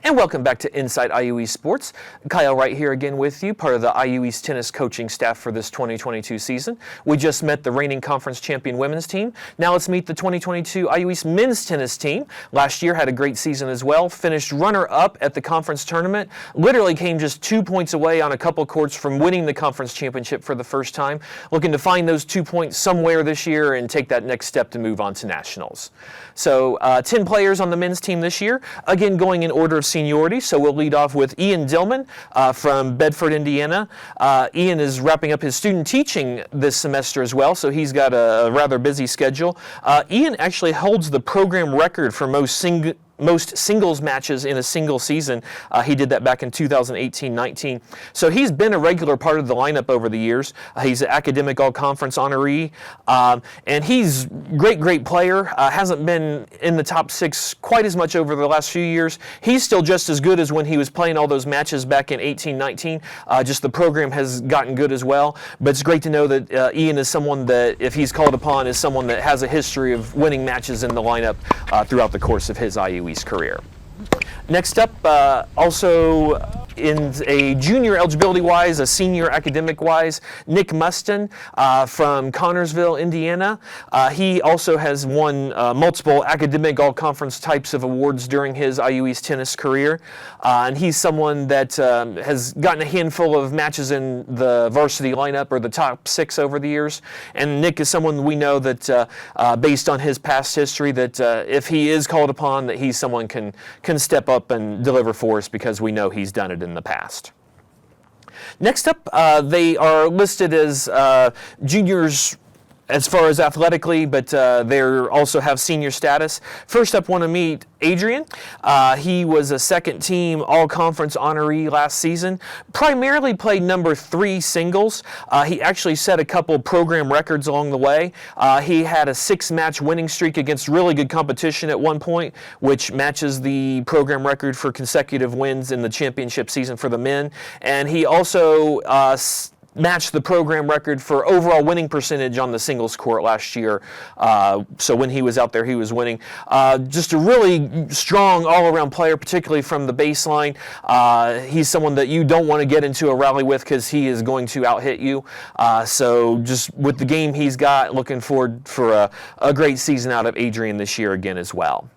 And welcome back to Inside IU East Sports. Kyle Wright here again with you, part of the IU East tennis coaching staff for this 2022 season. We just met the reigning conference champion women's team. Now let's meet the 2022 IU East men's tennis team. Last year had a great season as well. Finished runner-up at the conference tournament. Literally came just 2 points away on a couple courts from winning the conference championship for the first time. Looking to find those 2 points somewhere this year and take that next step to move on to nationals. So 10 players on the men's team this year. Again, going in order of seniority, so we'll lead off with Ian Dillman from Bedford, Indiana. Ian is wrapping up his student teaching this semester as well, so he's got a rather busy schedule. Ian actually holds the program record for most singles matches in a single season. He did that back in 2018-19. So he's been a regular part of the lineup over the years. He's an academic all-conference honoree, and he's great player. Hasn't been in the top 6 quite as much over the last few years. He's still just as good as when he was playing all those matches back in 18-19. Just the program has gotten good as well. But it's great to know that Ian is someone that, if he's called upon, is someone that has a history of winning matches in the lineup throughout the course of his IU East career. Next up, also in a junior eligibility-wise, a senior academic-wise, Nick Mustin from Connorsville, Indiana. He also has won multiple academic all-conference types of awards during his IU East tennis career. And he's someone that has gotten a handful of matches in the varsity lineup or the top 6 over the years. And Nick is someone we know that, based on his past history, that if he is called upon, that he's someone can step up and deliver for us, because we know he's done it in the past. Next up, they are listed as juniors as far as athletically, but they also have senior status. First up, want to meet Adrian. He was a second team all-conference honoree last season. Primarily played number 3 singles. He actually set a couple program records along the way. He had a 6-match winning streak against really good competition at one point, which matches the program record for consecutive wins in the championship season for the men. And he also matched the program record for overall winning percentage on the singles court last year. So when he was out there, he was winning. Just a really strong all-around player, particularly from the baseline. He's someone that you don't want to get into a rally with, because he is going to out-hit you. So just with the game he's got, looking forward for a great season out of Adrian this year again as well.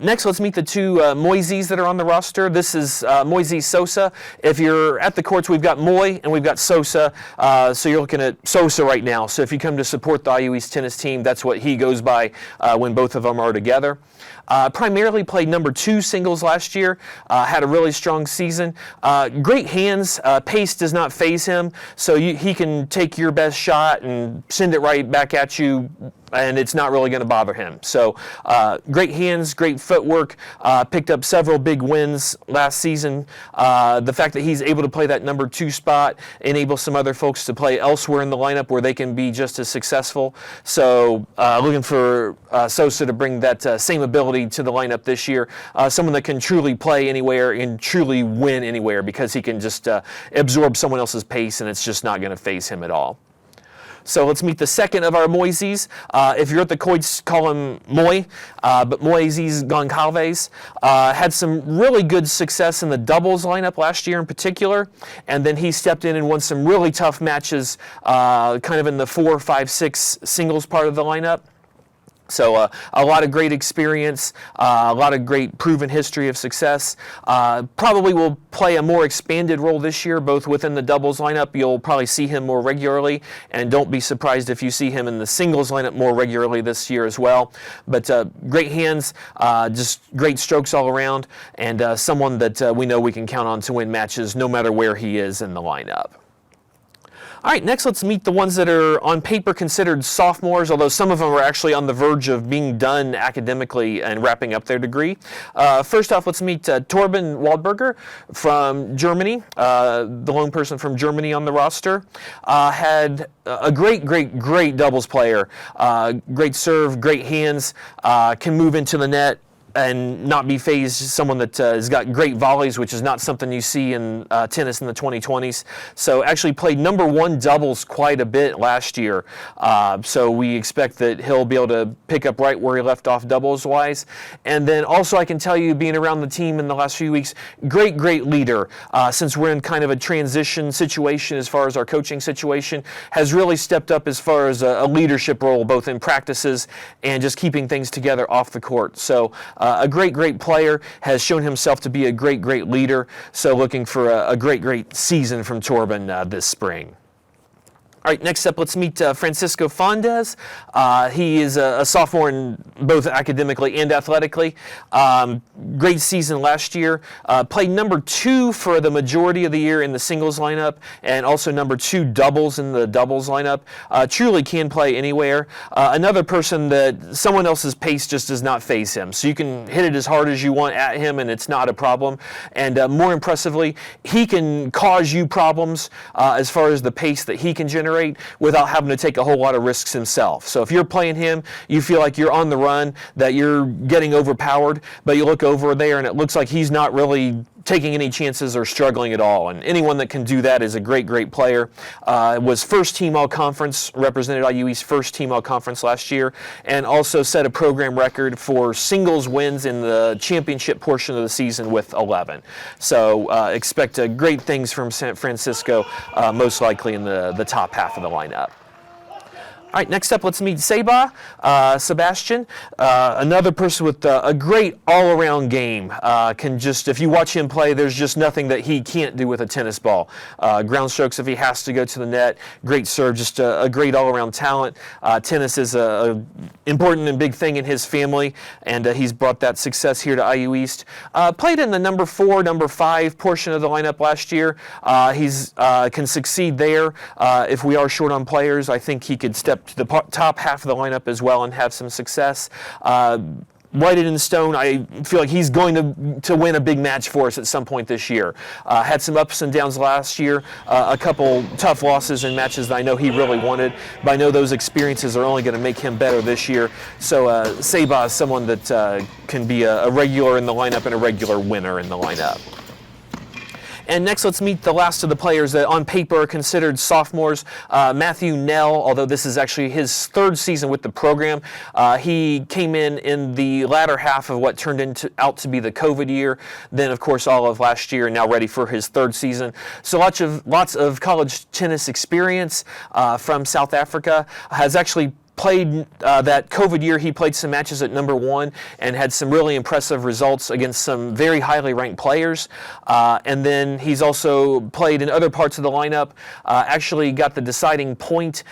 Next, let's meet the 2 Moisies that are on the roster. This is Moisie Sosa. If you're at the courts, we've got Moy and we've got Sosa. So you're looking at Sosa right now. So if you come to support the IU East tennis team, that's what he goes by when both of them are together. Primarily played number 2 singles last year. Had a really strong season. Great hands. Pace does not faze him. So he can take your best shot and send it right back at you, and it's not really going to bother him. So great hands, great footwork, picked up several big wins last season. The fact that he's able to play that number 2 spot enables some other folks to play elsewhere in the lineup where they can be just as successful. So looking for Sosa to bring that same ability to the lineup this year. Someone that can truly play anywhere and truly win anywhere, because he can just absorb someone else's pace, and it's just not going to faze him at all. So let's meet the second of our Moisies. If you're at the courts, call him Moy, but Moisies Goncalves had some really good success in the doubles lineup last year in particular, and then he stepped in and won some really tough matches kind of in the 4, 5, 6 singles part of the lineup. So a lot of great experience, a lot of great proven history of success. Probably will play a more expanded role this year, both within the doubles lineup. You'll probably see him more regularly, and don't be surprised if you see him in the singles lineup more regularly this year as well. But great hands, just great strokes all around, and someone that we know we can count on to win matches no matter where he is in the lineup. All right, next let's meet the ones that are on paper considered sophomores, although some of them are actually on the verge of being done academically and wrapping up their degree. First off, let's meet Torben Waldberger from Germany, the lone person from Germany on the roster. Had a great doubles player. Great serve, great hands, can move into the net. and not be phased. Someone that has got great volleys, which is not something you see in tennis in the 2020s. So actually played number 1 doubles quite a bit last year. So we expect that he'll be able to pick up right where he left off doubles-wise. And then also I can tell you, being around the team in the last few weeks, great leader. Since we're in kind of a transition situation as far as our coaching situation, has really stepped up as far as a leadership role, both in practices and just keeping things together off the court. So a great player, has shown himself to be a great leader. So looking for a great season from Torben this spring. All right, next up, let's meet Francisco Fondes. He is a sophomore in both academically and athletically. Great season last year. Played number 2 for the majority of the year in the singles lineup, and also number 2 doubles in the doubles lineup. Truly can play anywhere. Another person that someone else's pace just does not faze him. So you can hit it as hard as you want at him, and it's not a problem. And more impressively, he can cause you problems as far as the pace that he can generate without having to take a whole lot of risks himself. So if you're playing him, you feel like you're on the run, that you're getting overpowered, but you look over there and it looks like he's not really taking any chances or struggling at all. And anyone that can do that is a great player. Was first team all-conference, represented IUE's first team all-conference last year, and also set a program record for singles wins in the championship portion of the season with 11. So expect great things from San Francisco, most likely in the top half of the lineup. All right, next up, let's meet Sebastian, another person with a great all-around game. Can just, if you watch him play, there's just nothing that he can't do with a tennis ball. Ground strokes if he has to go to the net, great serve, just a great all-around talent. Tennis is a important and big thing in his family, and he's brought that success here to IU East. Played in the number 4, number 5 portion of the lineup last year. He's can succeed there. If we are short on players, I think he could step to the top half of the lineup as well and have some success. Whited in stone, I feel like he's going to win a big match for us at some point this year. Had some ups and downs last year, a couple tough losses in matches that I know he really wanted, but I know those experiences are only going to make him better this year. So Seba is someone that can be a regular in the lineup and a regular winner in the lineup. And next, let's meet the last of the players that on paper are considered sophomores. Matthew Nell, although this is actually his 3rd season with the program. He came in the latter half of what turned out to be the COVID year. Then, of course, all of last year, and now ready for his 3rd season. So lots of college tennis experience from South Africa. Has actually played that COVID year. He played some matches at number 1 and had some really impressive results against some very highly ranked players. And then he's also played in other parts of the lineup. Actually got the deciding point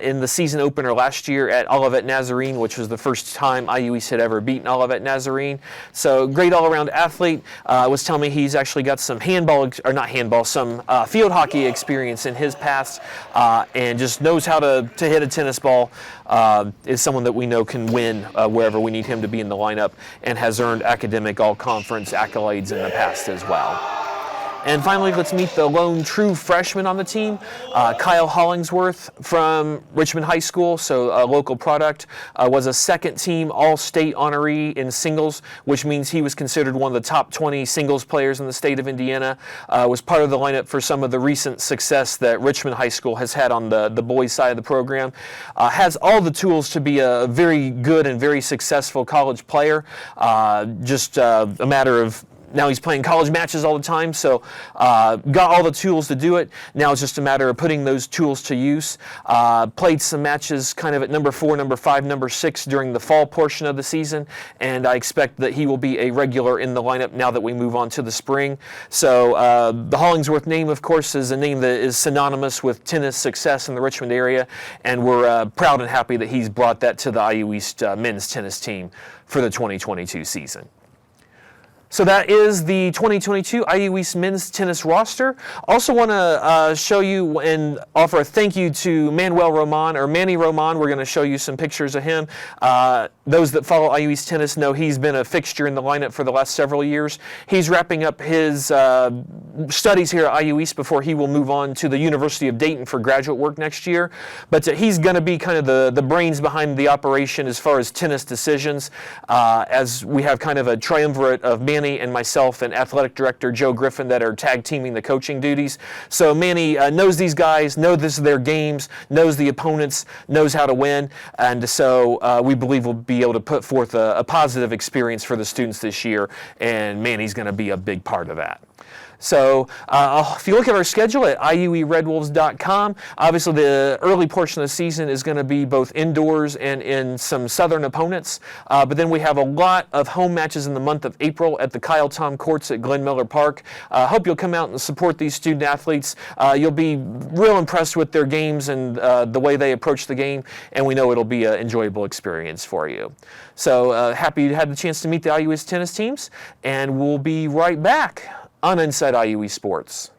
in the season opener last year at Olivet Nazarene, which was the first time IU East had ever beaten Olivet Nazarene. So great all-around athlete. Was telling me he's actually got some some field hockey experience in his past, and just knows how to hit a tennis ball. Is someone that we know can win wherever we need him to be in the lineup, and has earned academic all-conference accolades in the past as well. And finally, let's meet the lone true freshman on the team, Kyle Hollingsworth from Richmond High School, so a local product. Was a 2nd team All-State honoree in singles, which means he was considered one of the top 20 singles players in the state of Indiana. Was part of the lineup for some of the recent success that Richmond High School has had on the boys' side of the program. Has all the tools to be a very good and very successful college player. Just a matter of now he's playing college matches all the time, so got all the tools to do it. Now it's just a matter of putting those tools to use. Played some matches kind of at number 4, number 5, number 6 during the fall portion of the season, and I expect that he will be a regular in the lineup now that we move on to the spring. So the Hollingsworth name, of course, is a name that is synonymous with tennis success in the Richmond area, and we're proud and happy that he's brought that to the IU East men's tennis team for the 2022 season. So that is the 2022 IU East men's tennis roster. Also want to show you and offer a thank you to Manuel Roman, or Manny Roman. We're going to show you some pictures of him. Those that follow IU East tennis know he's been a fixture in the lineup for the last several years. He's wrapping up his studies here at IU East before he will move on to the University of Dayton for graduate work next year. But he's going to be kind of the brains behind the operation as far as tennis decisions, as we have kind of a triumvirate of Manny and myself and athletic director Joe Griffin that are tag teaming the coaching duties. So Manny knows these guys, knows their games, knows the opponents, knows how to win, and so we believe we'll be able to put forth a positive experience for the students this year, and Manny's going to be a big part of that. So if you look at our schedule at IUERedwolves.com, obviously the early portion of the season is going to be both indoors and in some southern opponents. But then we have a lot of home matches in the month of April at the Kyle Tom Courts at Glenn Miller Park. Hope you'll come out and support these student athletes. You'll be real impressed with their games and the way they approach the game, and we know it'll be an enjoyable experience for you. So happy to have the chance to meet the IU East tennis teams, and we'll be right back on Inside IU East Sports.